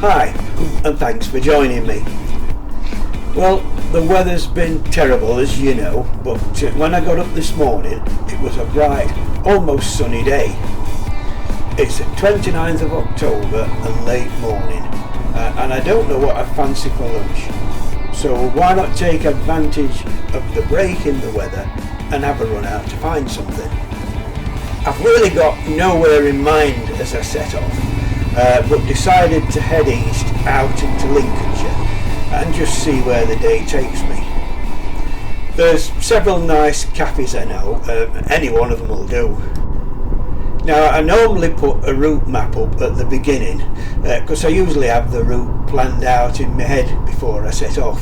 Hi, and thanks for joining me. Well, the weather's been terrible as you know, but when I got up this morning it was a bright, almost sunny day. It's the 29th of October and late morning, and I don't know what I fancy for lunch. So why not take advantage of the break in the weather and have a run out to find something. I've really got nowhere in mind as I set off, but decided to head east out into Lincolnshire and just see where the day takes me. There's several nice cafes I know, any one of them will do. Now I normally put a route map up at the beginning because I usually have the route planned out in my head before I set off,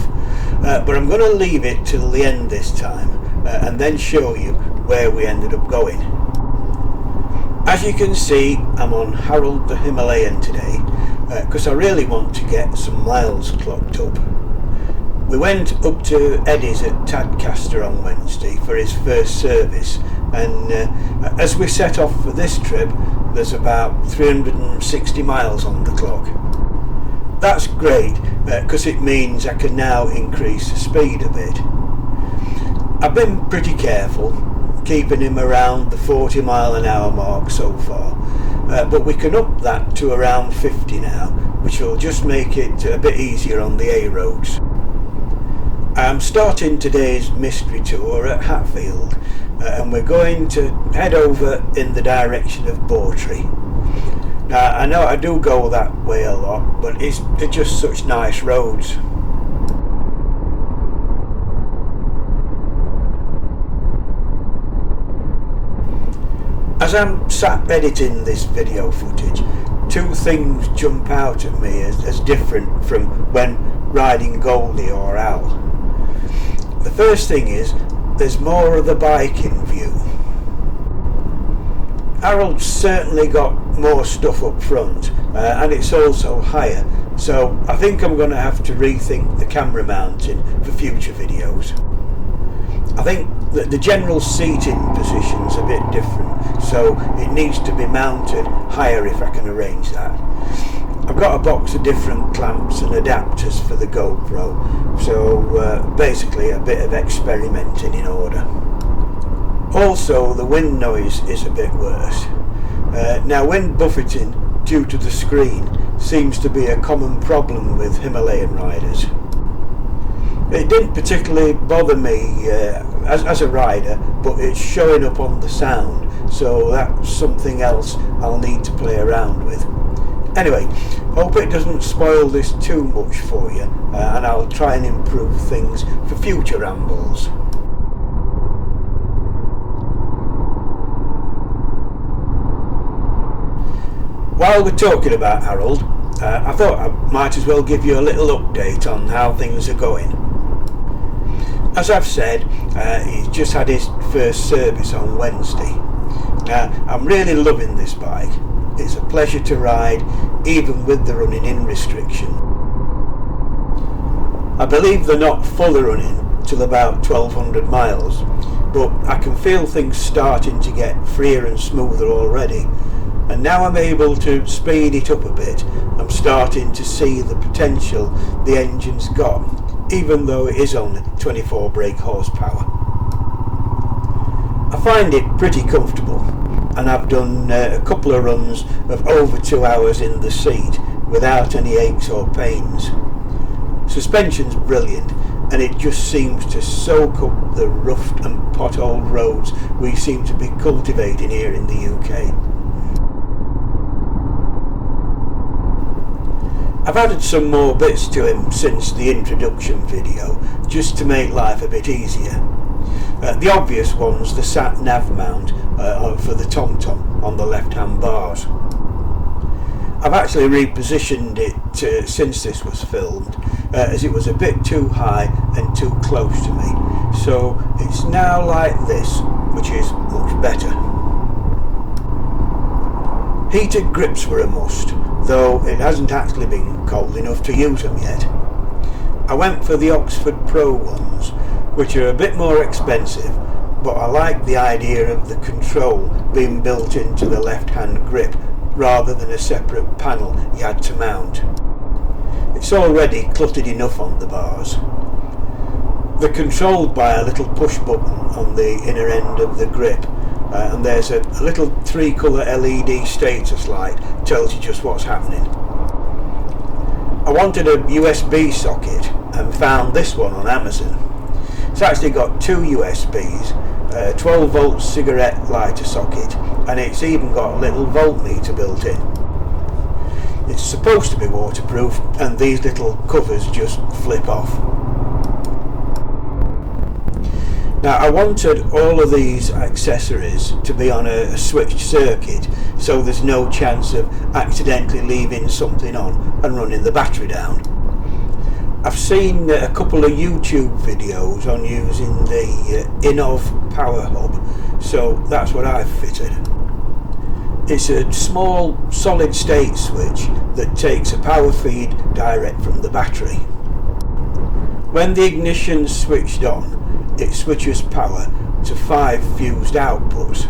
but I'm going to leave it till the end this time and then show you where we ended up going. As you can see, I'm on Harold the Himalayan today because I really want to get some miles clocked up. We went up to Eddie's at Tadcaster on Wednesday for his first service, and as we set off for this trip there's about 360 miles on the clock. That's great because it means I can now increase the speed a bit. I've been pretty careful, keeping him around the 40 mile an hour mark so far, but we can up that to around 50 now, which will just make it a bit easier on the A roads. I'm starting today's mystery tour at Hatfield, and we're going to head over in the direction of Bawtry. Now I know I do go that way a lot, but they're just such nice roads. As I'm sat editing this video footage, two things jump out at me as different from when riding Goldie or Al. The first thing is, there's more of the bike in view. Harold's certainly got more stuff up front, and it's also higher, so I think I'm going to have to rethink the camera mounting for future videos. I think that the general seating position's a bit different, so it needs to be mounted higher if I can arrange that. I've got a box of different clamps and adapters for the GoPro, so basically a bit of experimenting in order. Also, the wind noise is a bit worse. Now, wind buffeting due to the screen seems to be a common problem with Himalayan riders. It didn't particularly bother me as a rider, but it's showing up on the sound, so that's something else I'll need to play around with. Anyway, hope it doesn't spoil this too much for you, and I'll try and improve things for future rambles. While we're talking about Harold, I thought I might as well give you a little update on how things are going. As I've said, he's just had his first service on Wednesday. I'm really loving this bike. It's a pleasure to ride, even with the running in restriction. I believe they're not fully running till about 1200 miles, but I can feel things starting to get freer and smoother already, and now I'm able to speed it up a bit. I'm starting to see the potential the engine's got, even though it is only 24 brake horsepower. I find it pretty comfortable, and I've done a couple of runs of over 2 hours in the seat without any aches or pains. Suspension's brilliant, and it just seems to soak up the rough and potholed roads we seem to be cultivating here in the UK. I've added some more bits to him since the introduction video, just to make life a bit easier. The obvious one's the sat-nav mount for the TomTom on the left-hand bars. I've actually repositioned it since this was filmed, as it was a bit too high and too close to me, so it's now like this, which is much better. Heated grips were a must, though it hasn't actually been cold enough to use them yet. I went for the Oxford Pro ones, which are a bit more expensive, but I like the idea of the control being built into the left hand grip rather than a separate panel you had to mount. It's already cluttered enough on the bars. They're controlled by a little push button on the inner end of the grip, and there's a little 3-colour LED status light, tells you just what's happening. I wanted a USB socket and found this one on Amazon. It's actually got 2 USBs, a 12 volt cigarette lighter socket, and it's even got a little voltmeter built in. It's supposed to be waterproof, and these little covers just flip off. Now, I wanted all of these accessories to be on a switched circuit, so there's no chance of accidentally leaving something on and running the battery down. I've seen a couple of YouTube videos on using the Innov power hub, so that's what I've fitted. It's a small solid state switch that takes a power feed direct from the battery. When the ignition's switched on, it switches power to 5 fused outputs.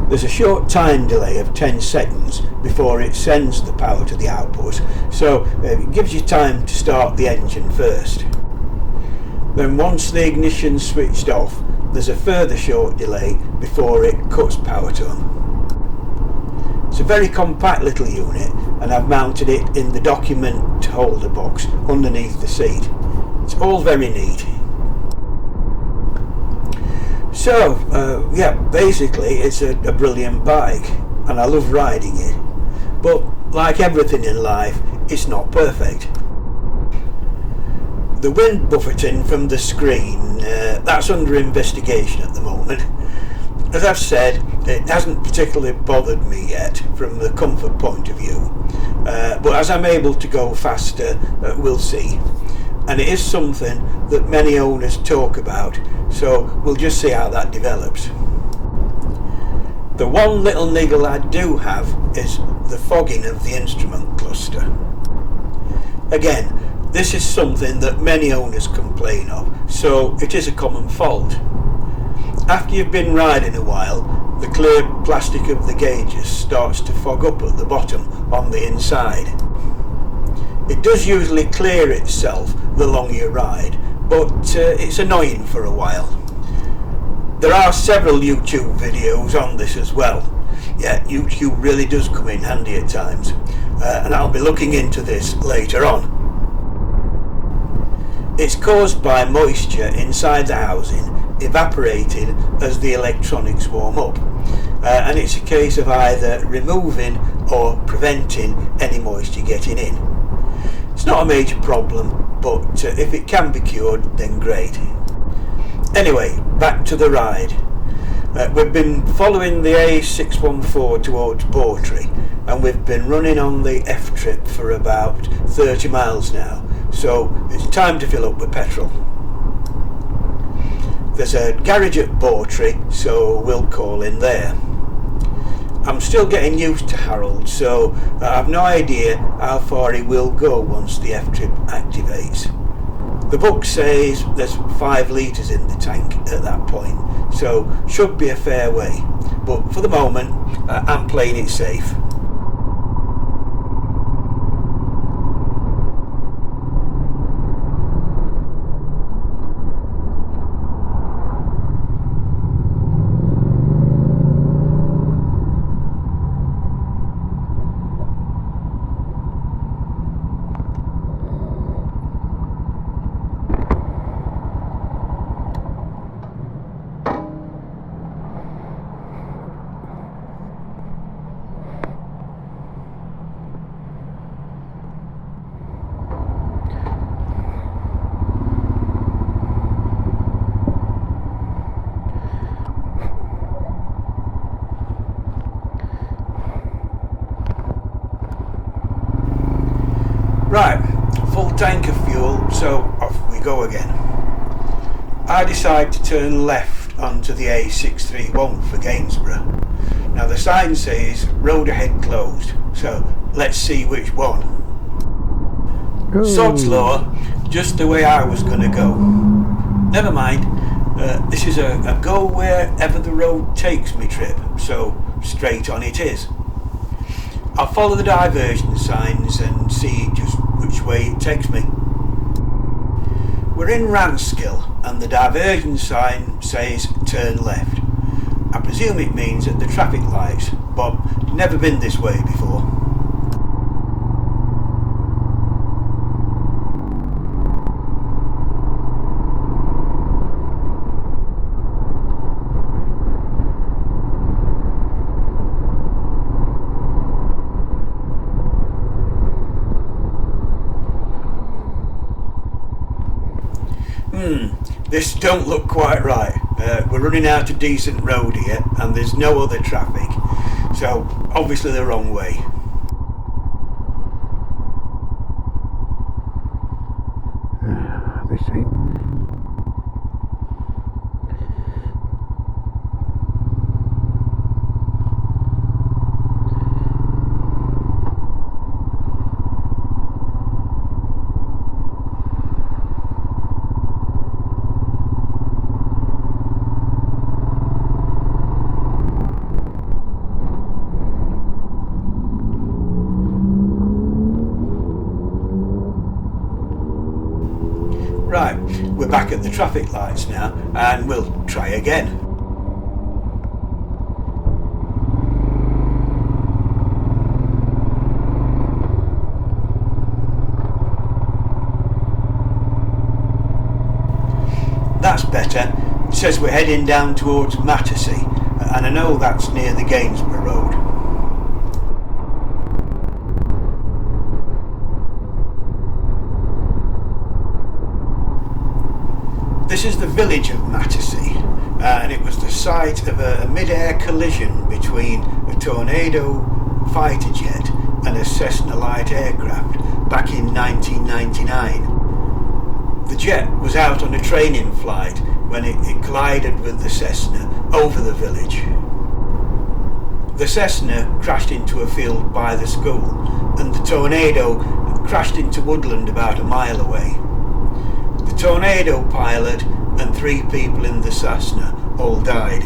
There's a short time delay of 10 seconds before it sends the power to the output, so it gives you time to start the engine first. Then once the ignition's switched off, there's a further short delay before it cuts power to them. It's a very compact little unit, and I've mounted it in the document holder box underneath the seat. It's all very neat. So, yeah, basically it's a brilliant bike, and I love riding it. But like everything in life, it's not perfect. The wind buffeting from the screen, that's under investigation at the moment. As I've said, it hasn't particularly bothered me yet from the comfort point of view. But as I'm able to go faster, we'll see. And it is something that many owners talk about, so we'll just see how that develops. The one little niggle I do have is the fogging of the instrument cluster. Again, this is something that many owners complain of, so it is a common fault. After you've been riding a while, the clear plastic of the gauges starts to fog up at the bottom on the inside. It does usually clear itself the longer you ride, but it's annoying for a while. There are several YouTube videos on this as well. Yeah, YouTube really does come in handy at times, and I'll be looking into this later on. It's caused by moisture inside the housing evaporating as the electronics warm up, and it's a case of either removing or preventing any moisture getting in. It's not a major problem, but if it can be cured, then great. Anyway, back to the ride. We've been following the A614 towards Bawtry, and we've been running on the F-trip for about 30 miles now, so it's time to fill up with petrol. There's a garage at Bawtry, so we'll call in there. I'm still getting used to Harold, so I've no idea how far he will go once the F-trip activates. The book says there's 5 litres in the tank at that point, so should be a fair way, but for the moment I'm playing it safe. Right, full tank of fuel, so off we go again. I decide to turn left onto the A631 for Gainsborough. Now the sign says road ahead closed, so let's see which one. Ooh. Sod's Law, just the way I was going to go. Never mind, this is a go wherever the road takes me trip, so straight on it is. I'll follow the diversion signs and see just which way it takes me. We're in Ramskill and the diversion sign says turn left. I presume it means at the traffic lights, but never been this way before. This don't look quite right. We're running out of decent road here and there's no other traffic, so obviously the wrong way. This ain't. Right, we're back at the traffic lights now and we'll try again. That's better. It says we're heading down towards Battersea and I know that's near the Gainsborough Road. This is the village of Battersea, and it was the site of a mid-air collision between a Tornado fighter jet and a Cessna light aircraft back in 1999. The jet was out on a training flight when it collided with the Cessna over the village. The Cessna crashed into a field by the school, and the Tornado crashed into woodland about a mile away. The Tornado pilot and 3 people in the Cessna all died.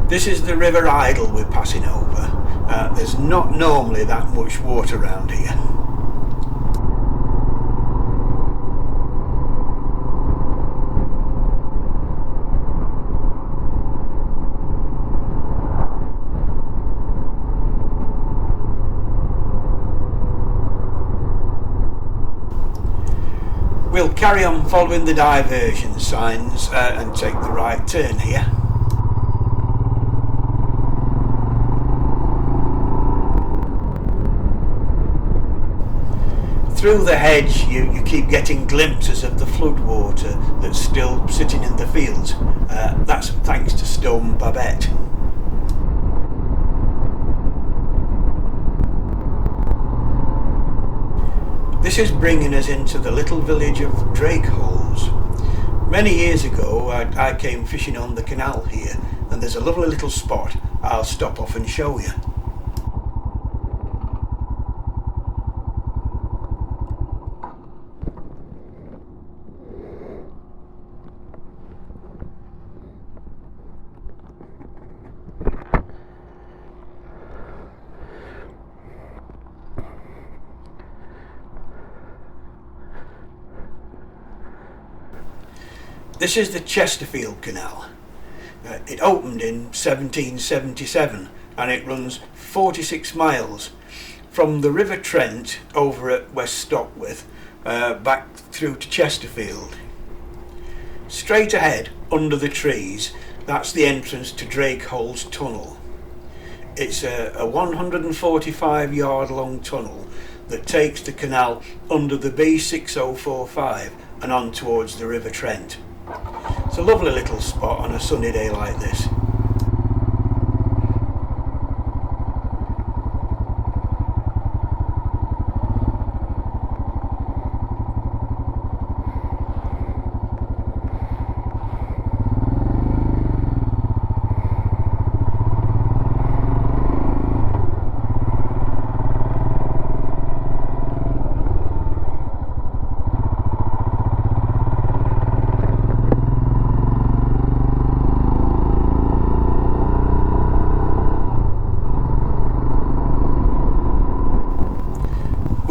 This is the River Idle we're passing over. There's not normally that much water around here. We'll carry on following the diversion signs and take the right turn here. Through the hedge you keep getting glimpses of the floodwater that's still sitting in the fields. That's thanks to Storm Babette. This is bringing us into the little village of Drakeholes. Many years ago I came fishing on the canal here and there's a lovely little spot I'll stop off and show you. This is the Chesterfield Canal. It opened in 1777 and it runs 46 miles from the River Trent over at West Stockwith back through to Chesterfield. Straight ahead under the trees, that's the entrance to Drakeholes Tunnel. It's a 145 yard long tunnel that takes the canal under the B6045 and on towards the River Trent. It's a lovely little spot on a sunny day like this.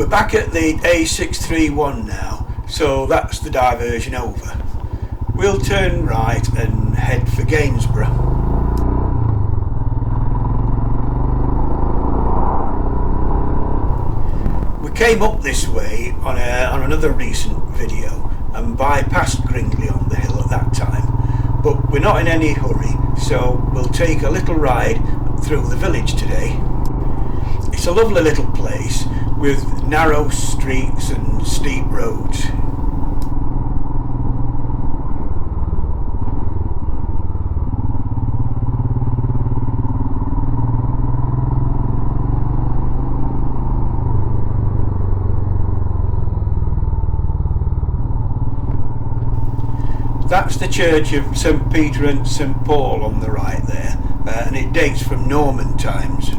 We're back at the A631 now, so that's the diversion over. We'll turn right and head for Gainsborough. We came up this way on another recent video and bypassed Gringley on the hill at that time, but we're not in any hurry, so we'll take a little ride through the village today. It's a lovely little place with narrow streets and steep roads. That's the church of St Peter and St Paul on the right there, and it dates from Norman times.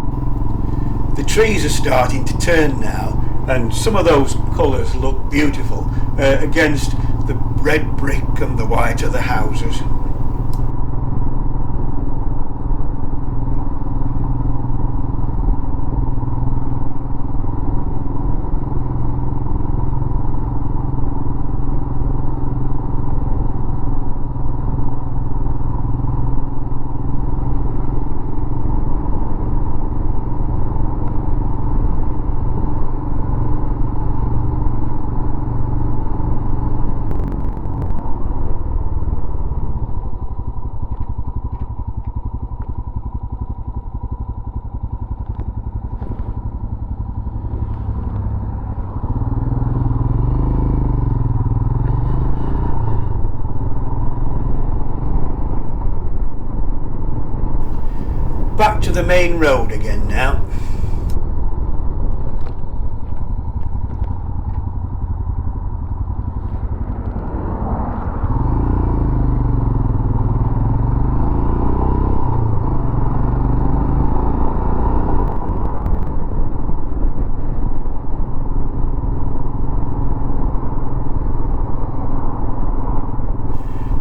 The trees are starting to turn now, and some of those colours look beautiful against the red brick and the white of the houses. Back to the main road again now.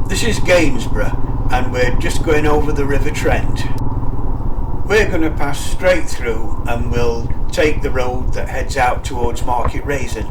This is Gainsborough, and we're just going over the River Trent. We're going to pass straight through and we'll take the road that heads out towards Market Raisin.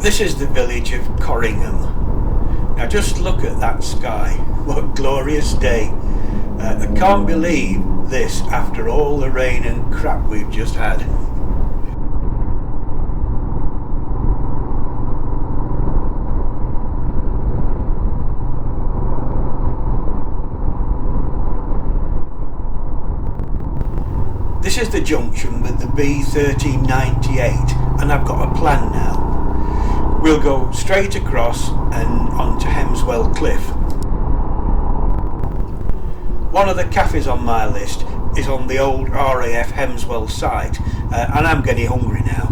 This is the village of Corringham. Now just look at that sky, what a glorious day. I can't believe this after all the rain and crap we've just had. This is the junction with the B1398, and I've got a plan now. We'll go straight across and onto Hemswell Cliff. One of the cafes on my list is on the old RAF Hemswell site, and I'm getting hungry now.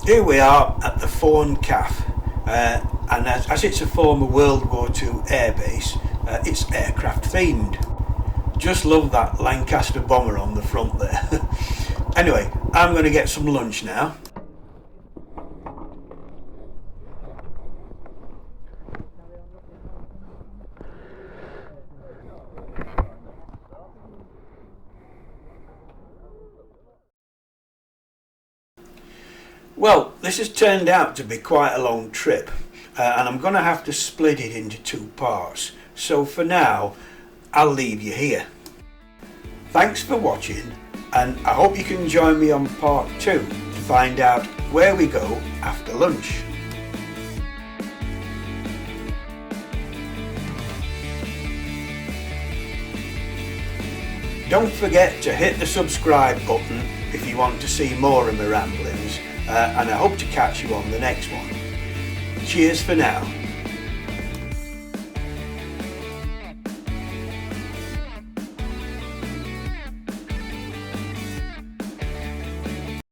Here we are at the Fawn Caf, and as it's a former World War II airbase, it's aircraft themed. Just love that Lancaster bomber on the front there. Anyway, I'm going to get some lunch now. Well, this has turned out to be quite a long trip, and I'm going to have to split it into two parts. So for now, I'll leave you here. Thanks for watching, and I hope you can join me on part 2 to find out where we go after lunch. Don't forget to hit the subscribe button if you want to see more of my ramblings, and I hope to catch you on the next one. Cheers for now.